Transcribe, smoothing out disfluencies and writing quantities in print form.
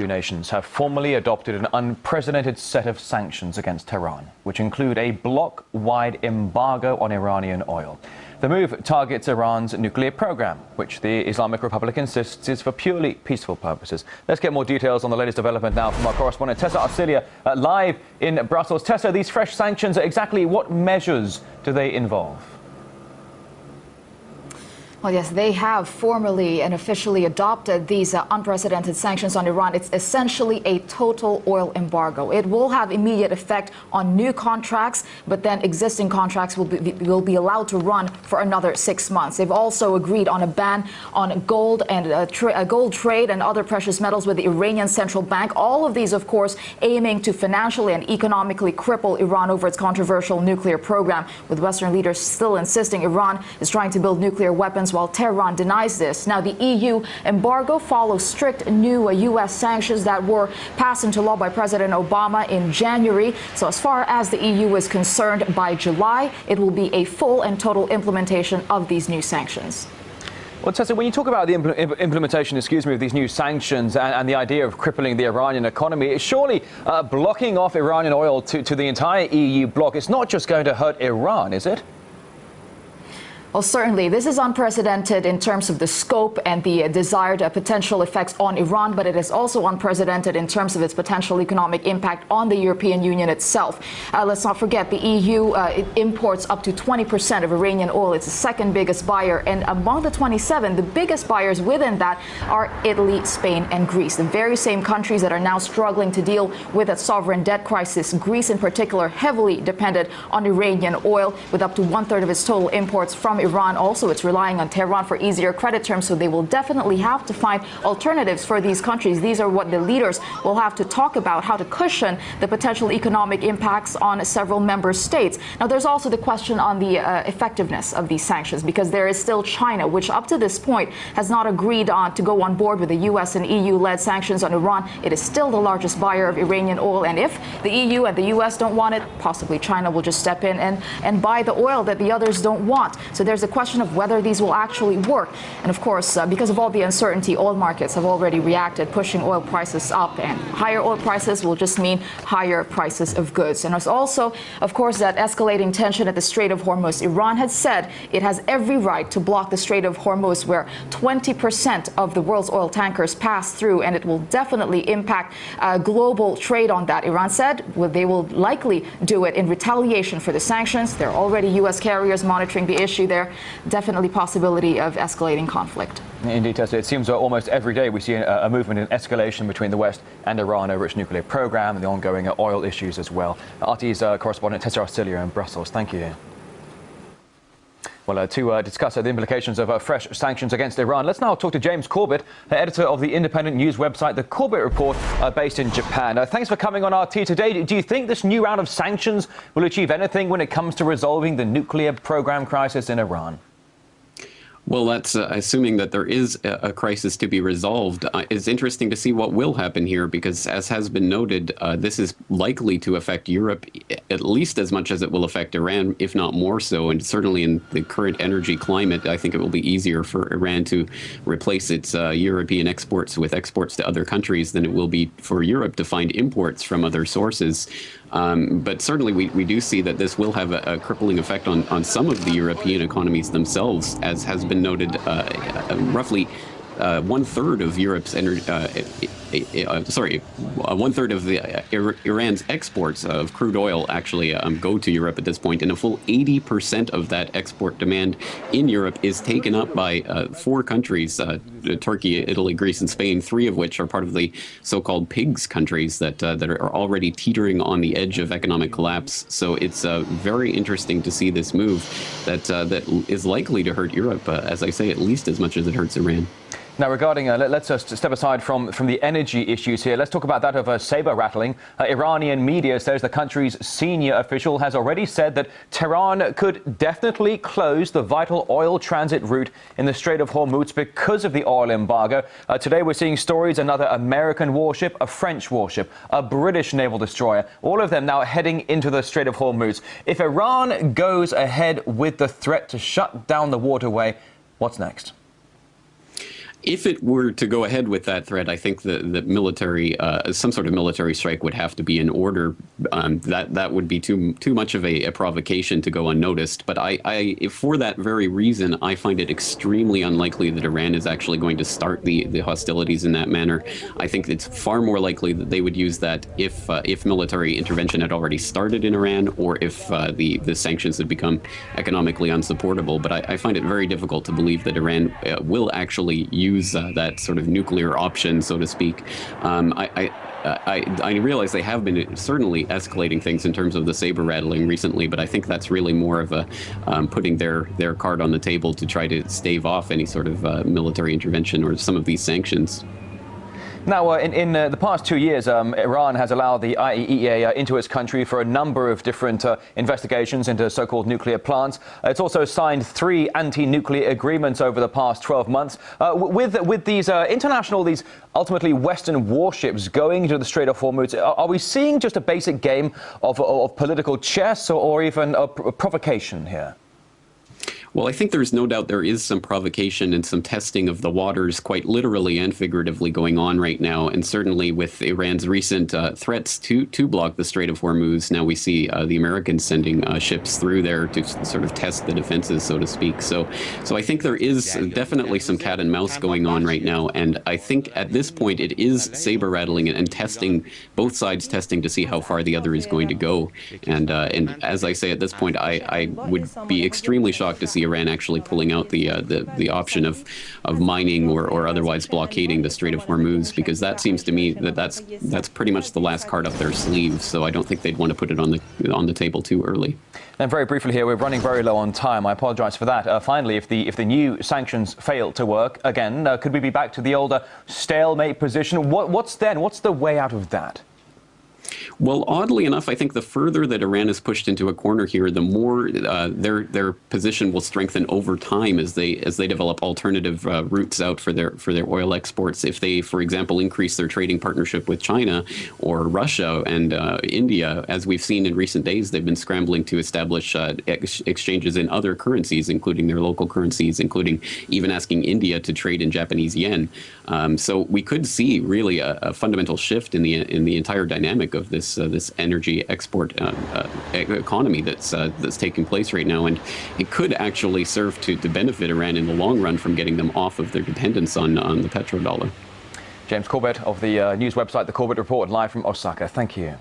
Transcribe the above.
EU nations have formally adopted an unprecedented set of sanctions against Tehran, which include a bloc-wide embargo on Iranian oil. The move targets Iran's nuclear program, which the Islamic Republic insists is for purely peaceful purposes. Let's get more details on the latest development now from our correspondent Tessa Arcilia, live in Brussels. Tessa, these fresh sanctions, exactly what measures do they involve? Well, yes, they have formally and officially adopted these unprecedented sanctions on Iran. It's essentially a total oil embargo. It will have immediate effect on new contracts, but then existing contracts will be allowed to run for another 6 months. They've also agreed on a ban on gold and gold trade and other precious metals with the Iranian central bank. All of these, of course, aiming to financially and economically cripple Iran over its controversial nuclear program, with Western leaders still insisting Iran is trying to build nuclear weapons, while Tehran denies this. Now, the EU embargo follows strict new U.S. sanctions that were passed into law by President Obama in January. So as far as the EU is concerned, by July, it will be a full and total implementation of these new sanctions. Well, Tessa, when you talk about the implementation, of these new sanctions and the idea of crippling the Iranian economy, it's surely blocking off Iranian oil to the entire EU bloc. It's not just going to hurt Iran, is it? Well, certainly, this is unprecedented in terms of the scope and the desired potential effects on Iran, but it is also unprecedented in terms of its potential economic impact on the European Union itself. Let's not forget, the EU it imports up to 20% of Iranian oil. It's the second biggest buyer, and among the 27, the biggest buyers within that are Italy, Spain, and Greece, the very same countries that are now struggling to deal with a sovereign debt crisis. Greece, in particular, heavily dependent on Iranian oil, with up to 1/3 of its total imports from Iran. Also, it's relying on Tehran for easier credit terms, so they will definitely have to find alternatives for these countries. These are what the leaders will have to talk about, how to cushion the potential economic impacts on several member states. Now, there's also the question on the effectiveness of these sanctions, because there is still China, which up to this point has not agreed on to go on board with the U.S. and EU-led sanctions on Iran. It is still the largest buyer of Iranian oil, and if the EU and the U.S. don't want it, possibly China will just step in and buy the oil that the others don't want. So there's a question of whether these will actually work. And of course, because of all the uncertainty, oil markets have already reacted, pushing oil prices up, and higher oil prices will just mean higher prices of goods. And there's also, of course, that escalating tension at the Strait of Hormuz. Iran had said it has every right to block the Strait of Hormuz, where 20% of the world's oil tankers pass through, and it will definitely impact global trade on that. Iran said they will likely do it in retaliation for the sanctions. There are already U.S. carriers monitoring the issue there. Definitely possibility of escalating conflict. Indeed, Tessa. It seems almost every day we see a movement in escalation between the West and Iran over its nuclear program and the ongoing oil issues as well. RT's correspondent Tessa Arcilia in Brussels. Thank you. Well, to discuss the implications of fresh sanctions against Iran, let's now talk to James Corbett, editor of the independent news website The Corbett Report, based in Japan. Thanks for coming on RT today. Do you think this new round of sanctions will achieve anything when it comes to resolving the nuclear program crisis in Iran? Well, that's assuming that there is a crisis to be resolved. It's interesting to see what will happen here, because, as has been noted, this is likely to affect Europe at least as much as it will affect Iran, if not more so. And certainly in the current energy climate, I think it will be easier for Iran to replace its European exports with exports to other countries than it will be for Europe to find imports from other sources. But certainly we do see that this will have a crippling effect on some of the European economies themselves, as has been noted. Roughly 1/3 of Europe's energy, 1/3 of Iran's exports of crude oil actually go to Europe at this point, and a full 80% of that export demand in Europe is taken up by 4 countries: Turkey, Italy, Greece, and Spain. 3 of which are part of the so-called PIGS countries that are already teetering on the edge of economic collapse. So it's very interesting to see this move that is likely to hurt Europe, as I say, at least as much as it hurts Iran. Now, regarding, let's step aside from the energy issues here. Let's talk about that of saber rattling. Iranian media says the country's senior official has already said that Tehran could definitely close the vital oil transit route in the Strait of Hormuz because of the oil embargo. Today, we're seeing stories: another American warship, a French warship, a British naval destroyer, all of them now heading into the Strait of Hormuz. If Iran goes ahead with the threat to shut down the waterway, what's next? If it were to go ahead with that threat, I think the military, some sort of military strike would have to be in order. That would be too much of a provocation to go unnoticed. But for that very reason, I find it extremely unlikely that Iran is actually going to start the hostilities in that manner. I think it's far more likely that they would use that if military intervention had already started in Iran, or if the sanctions had become economically unsupportable. But I find it very difficult to believe that Iran will actually use that sort of nuclear option, so to speak. I realize they have been certainly escalating things in terms of the saber rattling recently, but I think that's really more of a putting their card on the table to try to stave off any sort of military intervention or some of these sanctions. Now, in the past 2 years, Iran has allowed the IAEA into its country for a number of different investigations into so-called nuclear plants. It's also signed 3 anti-nuclear agreements over the past 12 months. With these these ultimately Western warships going into the Strait of Hormuz, are we seeing just a basic game of political chess or even a provocation here? Well, I think there's no doubt there is some provocation and some testing of the waters, quite literally and figuratively, going on right now. And certainly with Iran's recent threats to block the Strait of Hormuz, now we see the Americans sending ships through there to sort of test the defenses, so to speak. So I think there is definitely some cat and mouse going on right now. And I think at this point it is saber rattling and testing, both sides testing to see how far the other is going to go. And as I say, at this point, I would be extremely shocked to see Iran actually pulling out the option of mining or otherwise blockading the Strait of Hormuz, because that seems to me that's pretty much the last card up their sleeve. So I don't think they'd want to put it on the table too early. And very briefly here, we're running very low on time. I apologize for that. Finally, if the new sanctions fail to work again, could we be back to the older stalemate position? What's the way out of that? Well, oddly enough, I think the further that Iran is pushed into a corner here, the more their position will strengthen over time as they develop alternative routes out for their oil exports. If they, for example, increase their trading partnership with China or Russia and India, as we've seen in recent days, they've been scrambling to establish exchanges in other currencies, including their local currencies, including even asking India to trade in Japanese yen. So we could see really a fundamental shift in the entire dynamic of this energy export economy that's taking place right now, and it could actually serve to benefit Iran in the long run from getting them off of their dependence on the petrodollar. James Corbett of the news website The Corbett Report, live from Osaka. Thank you.